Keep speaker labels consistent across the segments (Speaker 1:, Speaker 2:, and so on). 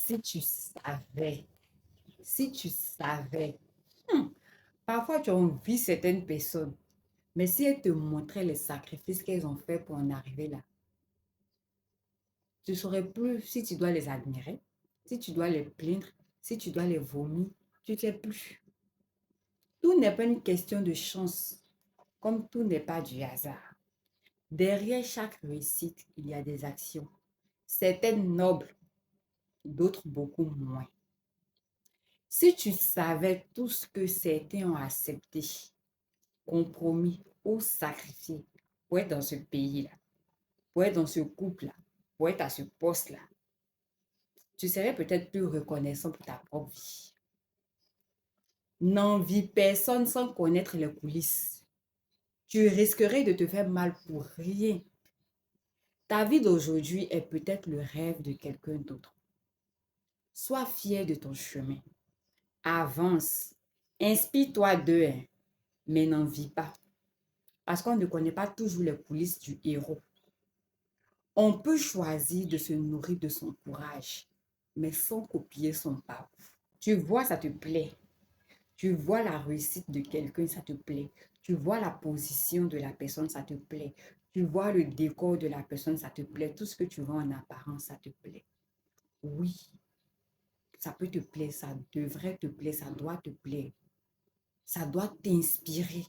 Speaker 1: Si tu savais, si tu savais, hmm, parfois tu envies certaines personnes, mais si elles te montraient les sacrifices qu'elles ont fait pour en arriver là, tu ne saurais plus si tu dois les admirer, si tu dois les plaindre, si tu dois les vomir, tu ne sais plus. Tout n'est pas une question de chance, comme tout n'est pas du hasard. Derrière chaque réussite, il y a des actions, certaines nobles, d'autres beaucoup moins. Si tu savais tout ce que certains ont accepté, compromis ou sacrifié pour être dans ce pays-là, pour être dans ce couple-là, pour être à ce poste-là, tu serais peut-être plus reconnaissant pour ta propre vie. N'envie personne sans connaître les coulisses. Tu risquerais de te faire mal pour rien. Ta vie d'aujourd'hui est peut-être le rêve de quelqu'un d'autre. Sois fier de ton chemin. Avance. Inspire-toi d'eux, hein, mais n'en vis pas. Parce qu'on ne connaît pas toujours les coulisses du héros. On peut choisir de se nourrir de son courage, mais sans copier son parcours. Tu vois, ça te plaît. Tu vois la réussite de quelqu'un, ça te plaît. Tu vois la position de la personne, ça te plaît. Tu vois le décor de la personne, ça te plaît. Tout ce que tu vois en apparence, ça te plaît. Oui, ça peut te plaire, ça devrait te plaire, ça doit te plaire. Ça doit t'inspirer.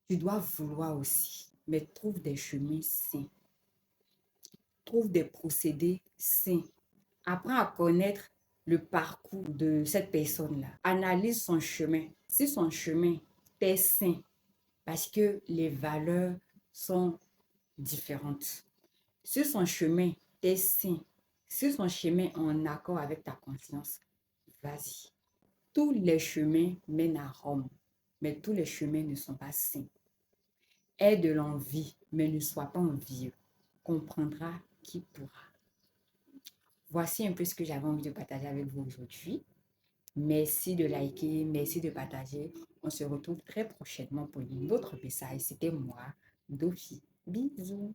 Speaker 1: Tu dois vouloir aussi, mais trouve des chemins sains. Trouve des procédés sains. Apprends à connaître le parcours de cette personne-là. Analyse son chemin. Si son chemin est sain, parce que les valeurs sont différentes. Si son chemin est sain, si son chemin est en accord avec ta conscience, vas-y. Tous les chemins mènent à Rome, mais tous les chemins ne sont pas sains. Aie de l'envie, mais ne sois pas envieux. Comprendra qui pourra. Voici un peu ce que j'avais envie de partager avec vous aujourd'hui. Merci de liker, merci de partager. On se retrouve très prochainement pour une autre message. C'était moi, Dofi. Bisous.